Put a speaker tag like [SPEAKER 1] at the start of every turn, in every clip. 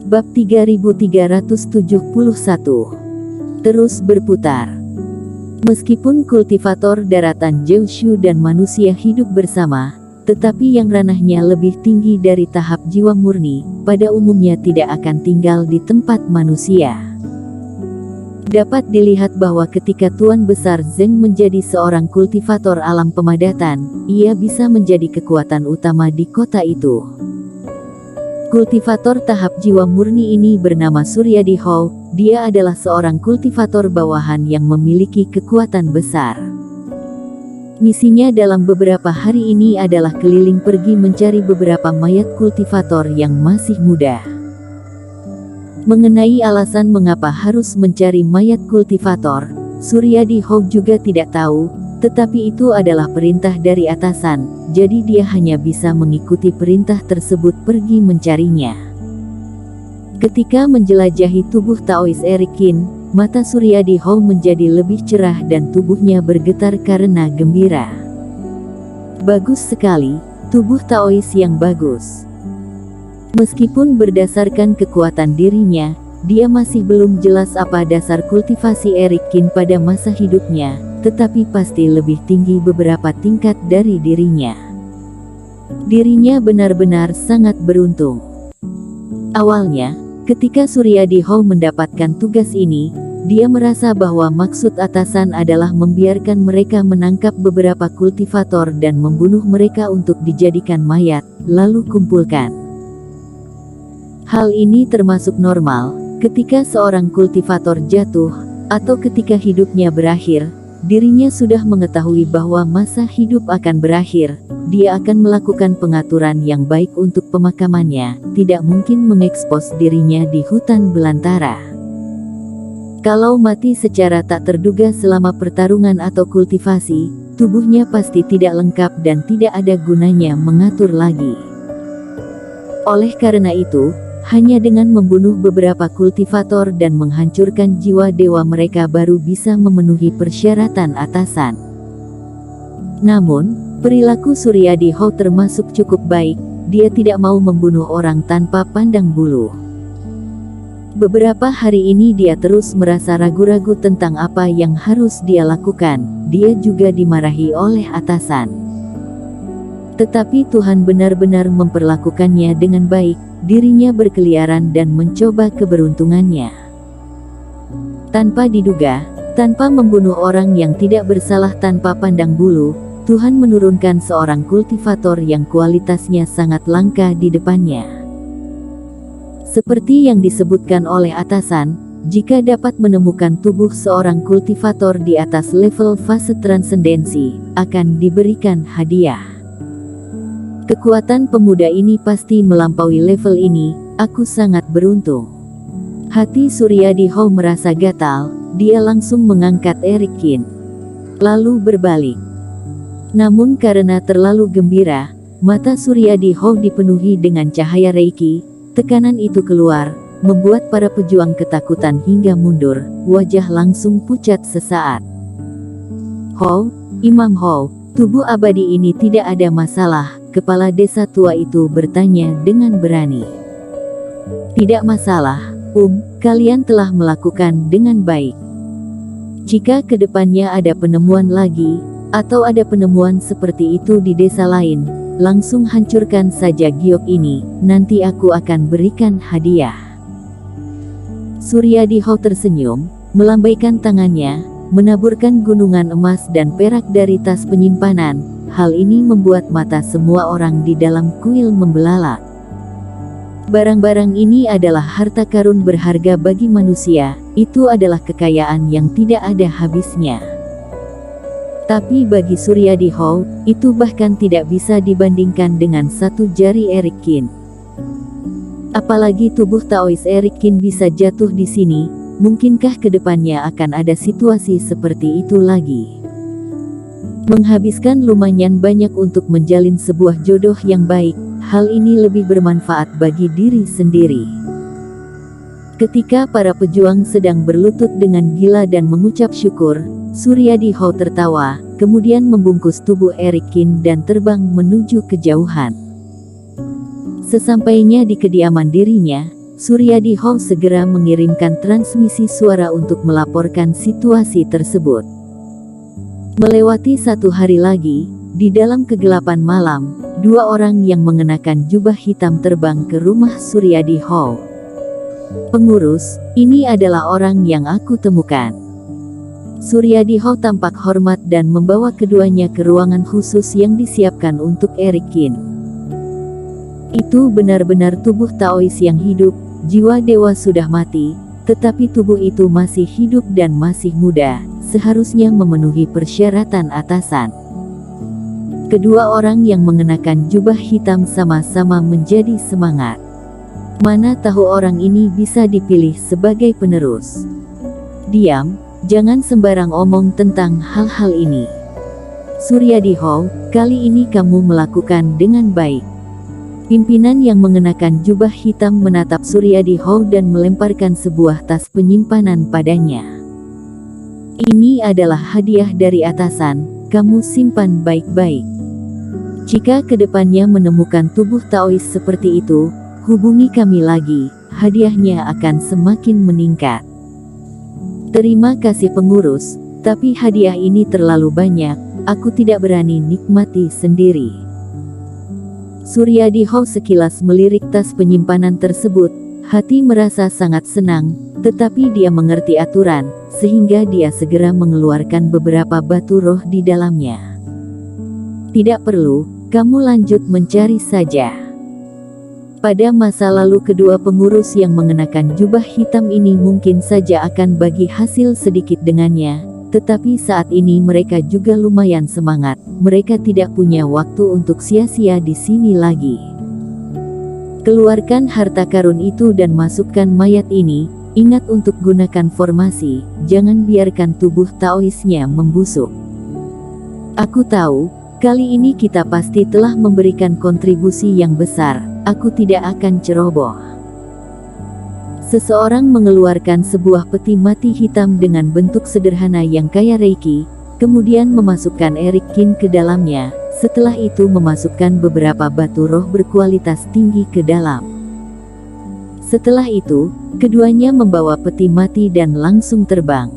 [SPEAKER 1] Bab 3371. Terus berputar. Meskipun kultivator daratan Jiushu dan manusia hidup bersama, tetapi yang ranahnya lebih tinggi dari tahap jiwa murni, pada umumnya tidak akan tinggal di tempat manusia. Dapat dilihat bahwa ketika Tuan Besar Zeng menjadi seorang kultivator alam pemadatan, ia bisa menjadi kekuatan utama di kota itu. Kultivator tahap jiwa murni ini bernama Suryadi Hou. Dia adalah seorang kultivator bawahan yang memiliki kekuatan besar. Misinya dalam beberapa hari ini adalah keliling pergi mencari beberapa mayat kultivator yang masih muda. Mengenai alasan mengapa harus mencari mayat kultivator, Suryadi Hou juga tidak tahu, tetapi itu adalah perintah dari atasan, jadi dia hanya bisa mengikuti perintah tersebut pergi mencarinya. Ketika menjelajahi tubuh Taois Erikin, mata Suryadi Hou menjadi lebih cerah dan tubuhnya bergetar karena gembira. Bagus sekali, tubuh Taois yang bagus. Meskipun berdasarkan kekuatan dirinya, dia masih belum jelas apa dasar kultivasi Erikin pada masa hidupnya, tetapi pasti lebih tinggi beberapa tingkat dari dirinya. Dirinya benar-benar sangat beruntung. Awalnya, ketika Suryadi Hou mendapatkan tugas ini, dia merasa bahwa maksud atasan adalah membiarkan mereka menangkap beberapa kultivator dan membunuh mereka untuk dijadikan mayat, lalu kumpulkan. Hal ini termasuk normal, ketika seorang kultivator jatuh, atau ketika hidupnya berakhir, dirinya sudah mengetahui bahwa masa hidup akan berakhir, dia akan melakukan pengaturan yang baik untuk pemakamannya, tidak mungkin mengekspos dirinya di hutan belantara. Kalau mati secara tak terduga selama pertarungan atau kultivasi, tubuhnya pasti tidak lengkap dan tidak ada gunanya mengatur lagi. Oleh karena itu, hanya dengan membunuh beberapa kultivator dan menghancurkan jiwa dewa mereka baru bisa memenuhi persyaratan atasan. Namun, perilaku Suryadi Hou termasuk cukup baik, dia tidak mau membunuh orang tanpa pandang bulu. Beberapa hari ini dia terus merasa ragu-ragu tentang apa yang harus dia lakukan, dia juga dimarahi oleh atasan. Tetapi Tuhan benar-benar memperlakukannya dengan baik, dirinya berkeliaran dan mencoba keberuntungannya. Tanpa diduga, tanpa membunuh orang yang tidak bersalah tanpa pandang bulu, Tuhan menurunkan seorang kultivator yang kualitasnya sangat langka di depannya. Seperti yang disebutkan oleh atasan, jika dapat menemukan tubuh seorang kultivator di atas level fase transendensi, akan diberikan hadiah. Kekuatan pemuda ini pasti melampaui level ini, aku sangat beruntung. Hati Suryadi Hou merasa gatal, dia langsung mengangkat Erikin. Lalu berbalik. Namun karena terlalu gembira, mata Suryadi Hou dipenuhi dengan cahaya Reiki, tekanan itu keluar, membuat para pejuang ketakutan hingga mundur, wajah langsung pucat sesaat. Hou, Imam Hou, tubuh abadi ini tidak ada masalah. Kepala desa tua itu bertanya dengan berani. Tidak masalah, kalian telah melakukan dengan baik. Jika kedepannya ada penemuan lagi, atau ada penemuan seperti itu di desa lain, langsung hancurkan saja giok ini, nanti aku akan berikan hadiah. Suryadi Hou tersenyum, melambaikan tangannya, menaburkan gunungan emas dan perak dari tas penyimpanan. Hal ini membuat mata semua orang di dalam kuil membelalak. Barang-barang ini adalah harta karun berharga bagi manusia, itu adalah kekayaan yang tidak ada habisnya. Tapi bagi Suryadi Hou, itu bahkan tidak bisa dibandingkan dengan satu jari Erikin. Apalagi tubuh Taois Erikin bisa jatuh di sini, mungkinkah kedepannya akan ada situasi seperti itu lagi? Menghabiskan lumayan banyak untuk menjalin sebuah jodoh yang baik, hal ini lebih bermanfaat bagi diri sendiri. Ketika para pejuang sedang berlutut dengan gila dan mengucap syukur, Suryadi Hou tertawa, kemudian membungkus tubuh Erikin dan terbang menuju kejauhan. Sesampainya di kediaman dirinya, Suryadi Hall segera mengirimkan transmisi suara untuk melaporkan situasi tersebut. Melewati 1 hari lagi, di dalam kegelapan malam, 2 orang yang mengenakan jubah hitam terbang ke rumah Suryadi Hall. "Pengurus, ini adalah orang yang aku temukan." Suryadi Hall tampak hormat dan membawa keduanya ke ruangan khusus yang disiapkan untuk Eric Kin. Itu benar-benar tubuh Taois yang hidup, jiwa dewa sudah mati, tetapi tubuh itu masih hidup dan masih muda, seharusnya memenuhi persyaratan atasan. Kedua orang yang mengenakan jubah hitam sama-sama menjadi semangat. Mana tahu orang ini bisa dipilih sebagai penerus. "Diam, jangan sembarang omong tentang hal-hal ini. Suryadi Hall, kali ini kamu melakukan dengan baik." Pimpinan yang mengenakan jubah hitam menatap Suryadi Hall dan melemparkan sebuah tas penyimpanan padanya. "Ini adalah hadiah dari atasan, kamu simpan baik-baik. Jika kedepannya menemukan tubuh Taois seperti itu, hubungi kami lagi, hadiahnya akan semakin meningkat." "Terima kasih pengurus, tapi hadiah ini terlalu banyak, aku tidak berani nikmati sendiri." Suryadi Hall sekilas melirik tas penyimpanan tersebut, hati merasa sangat senang, tetapi dia mengerti aturan, sehingga dia segera mengeluarkan beberapa batu roh di dalamnya. "Tidak perlu, kamu lanjut mencari saja." Pada masa lalu kedua pengurus yang mengenakan jubah hitam ini mungkin saja akan bagi hasil sedikit dengannya, tetapi saat ini mereka juga lumayan semangat, mereka tidak punya waktu untuk sia-sia di sini lagi. "Keluarkan harta karun itu dan masukkan mayat ini, ingat untuk gunakan formasi, jangan biarkan tubuh Taoisnya membusuk. Aku tahu, kali ini kita pasti telah memberikan kontribusi yang besar, aku tidak akan ceroboh." Seseorang mengeluarkan sebuah peti mati hitam dengan bentuk sederhana yang kaya reiki, kemudian memasukkan Eric Kin ke dalamnya, setelah itu memasukkan beberapa batu roh berkualitas tinggi ke dalam. Setelah itu, keduanya membawa peti mati dan langsung terbang.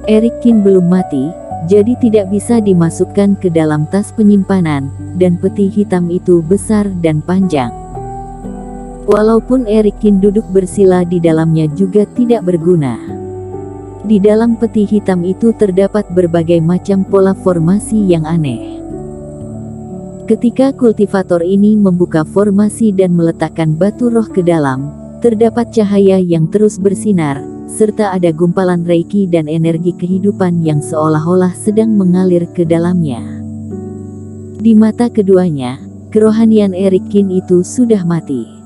[SPEAKER 1] Eric Kin belum mati, jadi tidak bisa dimasukkan ke dalam tas penyimpanan, dan peti hitam itu besar dan panjang. Walaupun Eric Kin duduk bersila di dalamnya juga tidak berguna. Di dalam peti hitam itu terdapat berbagai macam pola formasi yang aneh. Ketika kultivator ini membuka formasi dan meletakkan batu roh ke dalam, terdapat cahaya yang terus bersinar, serta ada gumpalan reiki dan energi kehidupan yang seolah-olah sedang mengalir ke dalamnya. Di mata keduanya, kerohanian Eric Kin itu sudah mati.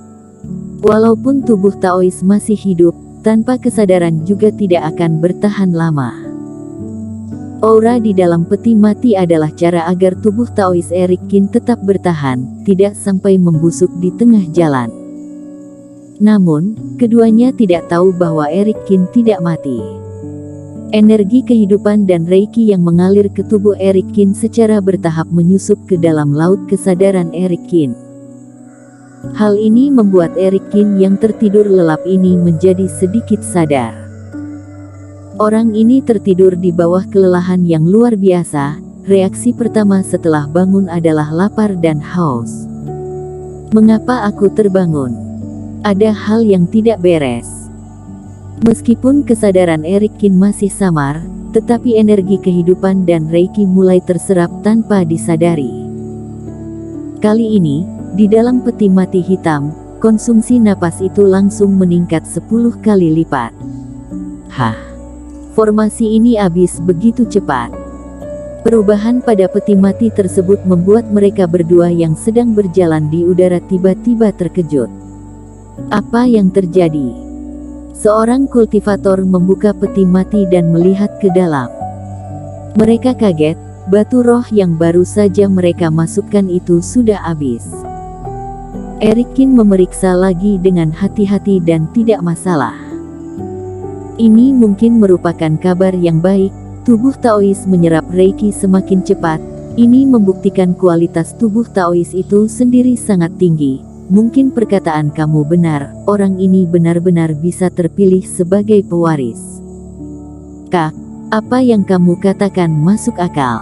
[SPEAKER 1] Walaupun tubuh Taois masih hidup, tanpa kesadaran juga tidak akan bertahan lama. Aura di dalam peti mati adalah cara agar tubuh Taois Eric Kin tetap bertahan, tidak sampai membusuk di tengah jalan. Namun, keduanya tidak tahu bahwa Eric Kin tidak mati. Energi kehidupan dan reiki yang mengalir ke tubuh Eric Kin secara bertahap menyusup ke dalam laut kesadaran Eric Kin. Hal ini membuat Eric Kin yang tertidur lelap ini menjadi sedikit sadar. Orang ini tertidur di bawah kelelahan yang luar biasa. Reaksi pertama setelah bangun adalah lapar dan haus. "Mengapa aku terbangun? Ada hal yang tidak beres." Meskipun kesadaran Eric Kin masih samar, tetapi energi kehidupan dan reiki mulai terserap tanpa disadari. Kali ini, di dalam peti mati hitam, konsumsi napas itu langsung meningkat 10 kali lipat. Formasi ini habis begitu cepat. Perubahan pada peti mati tersebut membuat mereka berdua yang sedang berjalan di udara tiba-tiba terkejut. Apa yang terjadi? Seorang kultivator membuka peti mati dan melihat ke dalam. Mereka kaget, batu roh yang baru saja mereka masukkan itu sudah habis. Eric Kin memeriksa lagi dengan hati-hati dan tidak masalah. Ini mungkin merupakan kabar yang baik, tubuh Taois menyerap reiki semakin cepat, ini membuktikan kualitas tubuh Taois itu sendiri sangat tinggi, mungkin perkataan kamu benar, orang ini benar-benar bisa terpilih sebagai pewaris. Kak, apa yang kamu katakan masuk akal.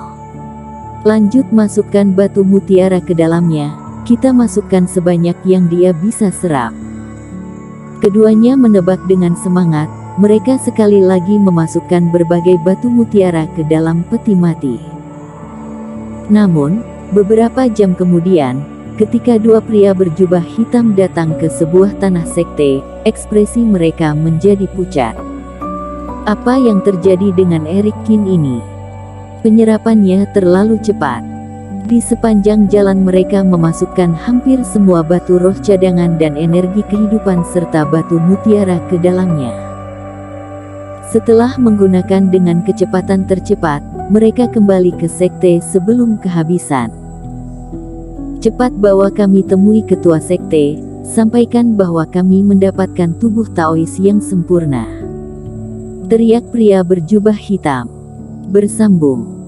[SPEAKER 1] Lanjut masukkan batu mutiara ke dalamnya, kita masukkan sebanyak yang dia bisa serap. Keduanya menebak dengan semangat, mereka sekali lagi memasukkan berbagai batu mutiara ke dalam peti mati. Namun, beberapa jam kemudian, ketika dua pria berjubah hitam datang ke sebuah tanah sekte, ekspresi mereka menjadi pucat. Apa yang terjadi dengan Eric Kin ini? Penyerapannya terlalu cepat. Di sepanjang jalan mereka memasukkan hampir semua batu roh cadangan dan energi kehidupan serta batu mutiara ke dalamnya. Setelah menggunakan dengan kecepatan tercepat, mereka kembali ke sekte sebelum kehabisan. Cepat bawa kami temui ketua sekte, sampaikan bahwa kami mendapatkan tubuh Taois yang sempurna. Teriak pria berjubah hitam. Bersambung.